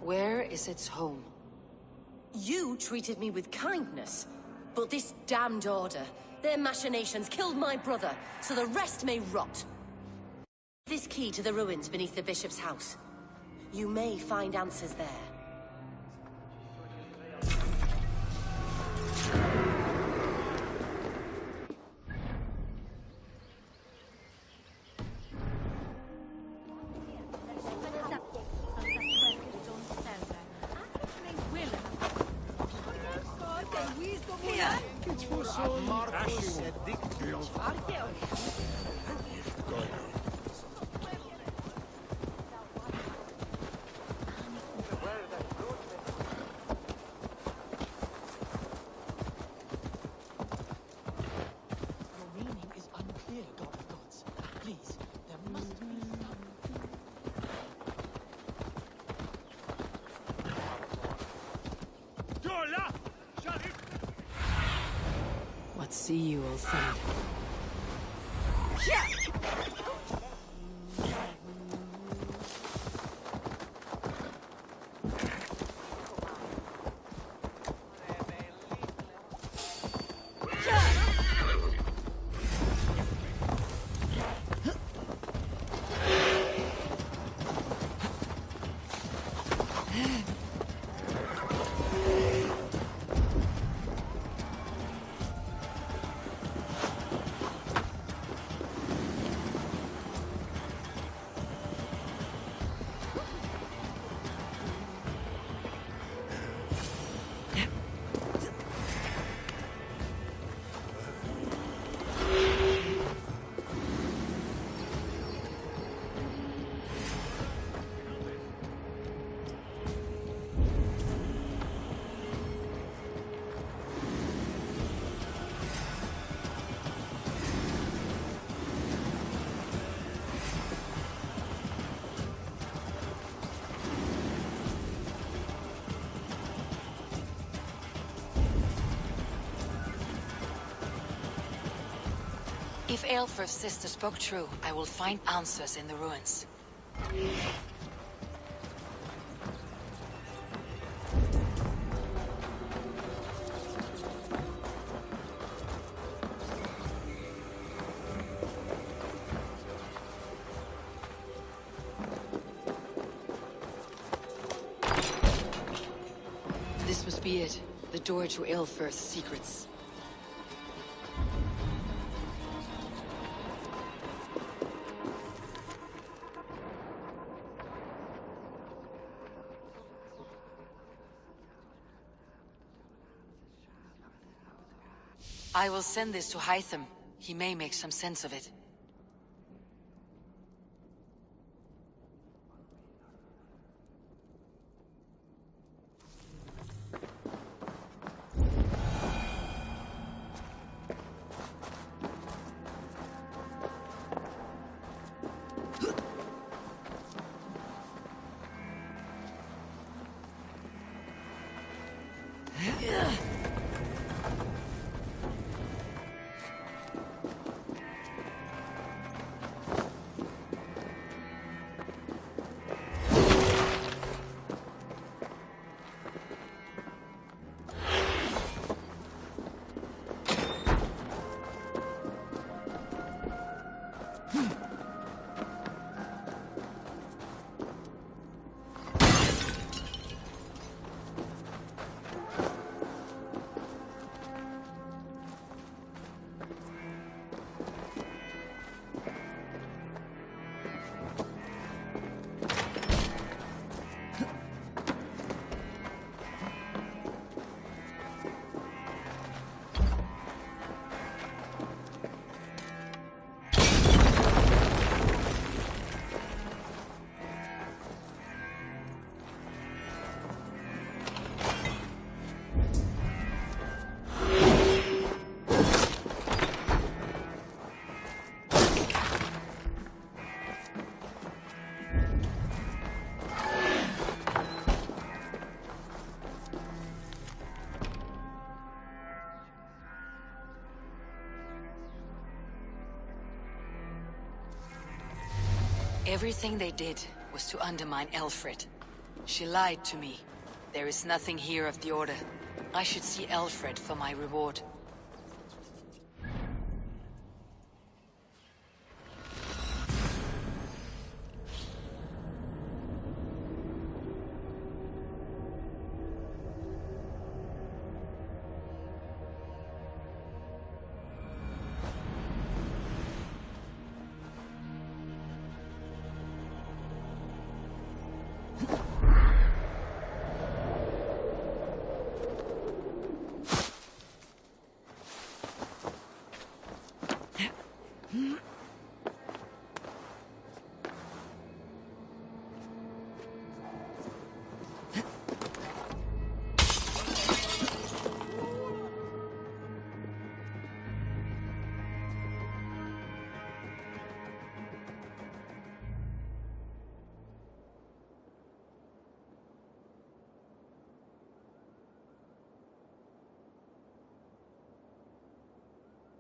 Where is its home? You treated me with kindness, but this damned Order, their machinations killed my brother, so the rest may rot. This key to the ruins beneath the Bishop's house. You may find answers there. What see you, old friend? If Aelfrith's sister spoke true, I will find answers in the ruins. This must be it. The door to Aelfrith's secrets. I will send this to Hytham. He may make some sense of it. Everything they did was to undermine Aelfried. She lied to me. There is nothing here of the Order. I should see Aelfried for my reward.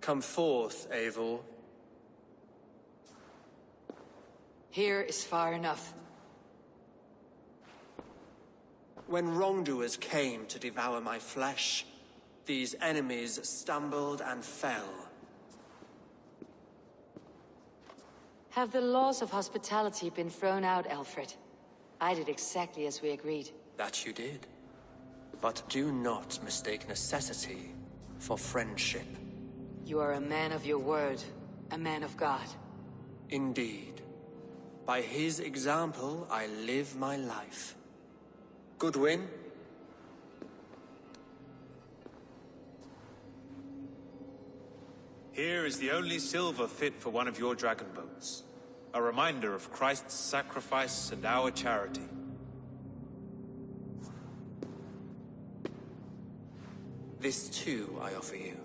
Come forth, Eivor. Here is far enough. When wrongdoers came to devour my flesh, these enemies stumbled and fell. Have the laws of hospitality been thrown out, Aelfried? I did exactly as we agreed. That you did. But do not mistake necessity for friendship. You are a man of your word, a man of God. Indeed. By his example, I live my life. Goodwin? Here is the only silver fit for one of your dragon boats. A reminder of Christ's sacrifice and our charity. This too I offer you.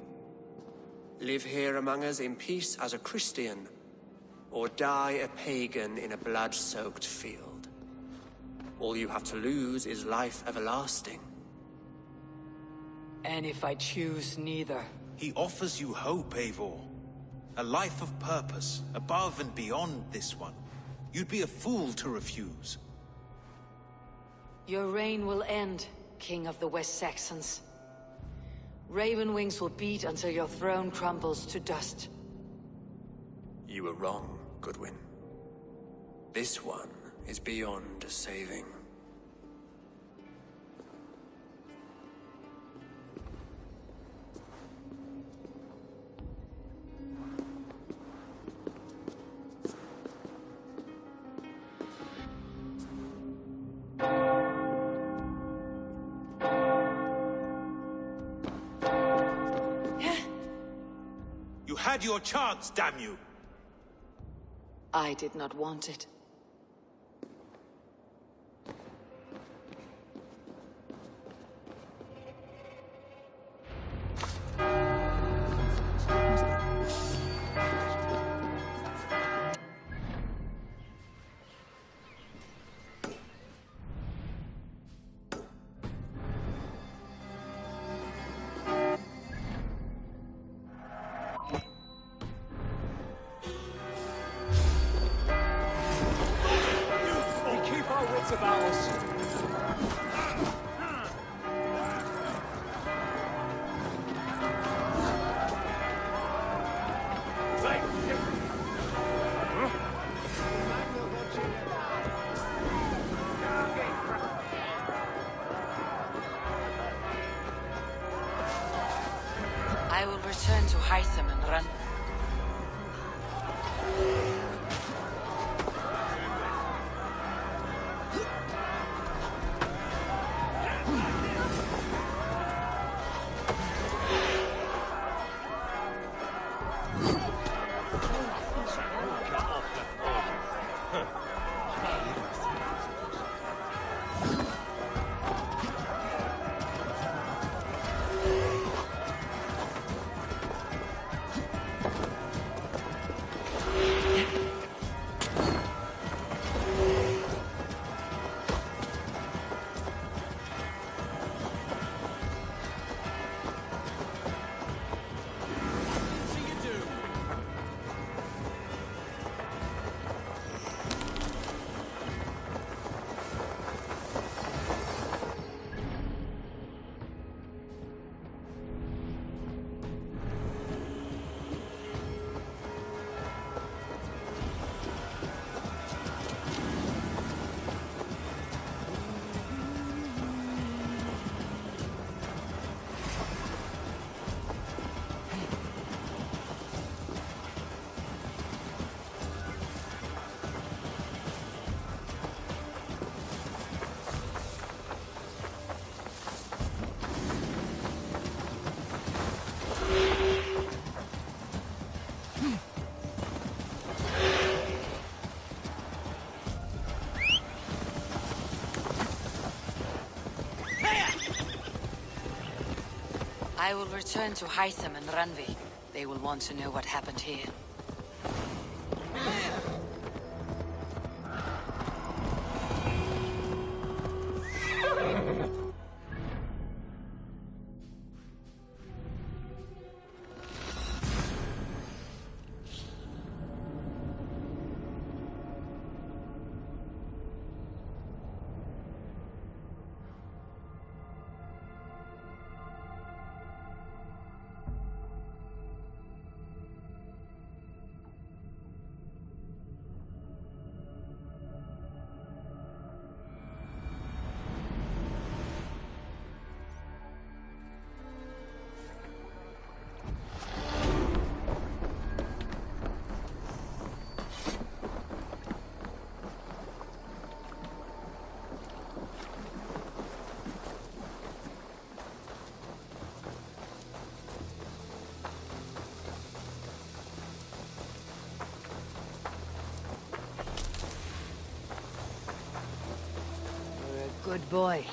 Live here among us in peace as a Christian, or die a pagan in a blood-soaked field. All you have to lose is life everlasting. And if I choose neither? He offers you hope, Eivor. A life of purpose, above and beyond this one. You'd be a fool to refuse. Your reign will end, King of the West Saxons. Ravenwings will beat until your throne crumbles to dust. You were wrong, Goodwin. This one is beyond saving. You had your chance, damn you! I did not want it. About us. I will return to Hytham and run. I will return to Hytham and Randvi. They will want to know what happened here. Good boy.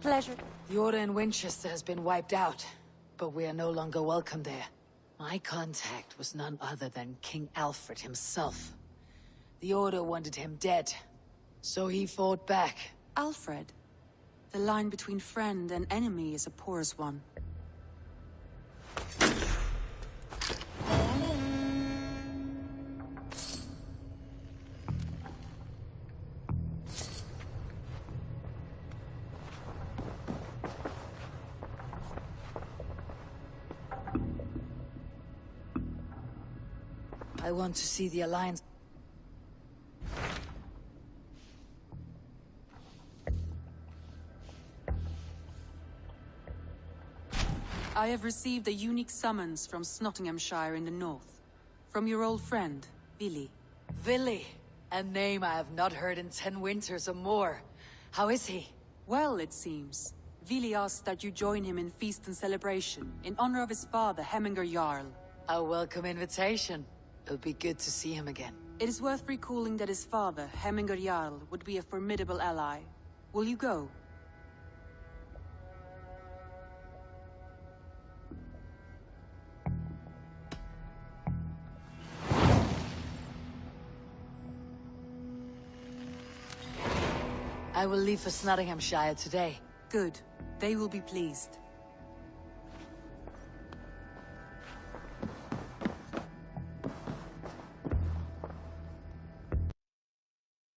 Pleasure. The Order in Winchester has been wiped out, but we are no longer welcome there. My contact was none other than King Alfred himself. The Order wanted him dead, So he fought back. Alfred, the line between friend and enemy is a porous one. I want to see the Alliance. I have received a unique summons from Nottinghamshire in the north. From your old friend, Billy. Billy? A name I have not heard in 10 winters or more. How is he? Well, it seems. Vili asked that you join him in feast and celebration, in honor of his father, Hemminger Jarl. A welcome invitation. It'll be good to see him again. It is worth recalling that his father, Hemminger Jarl, would be a formidable ally. Will you go? I will leave for Nottinghamshire today. Good. They will be pleased.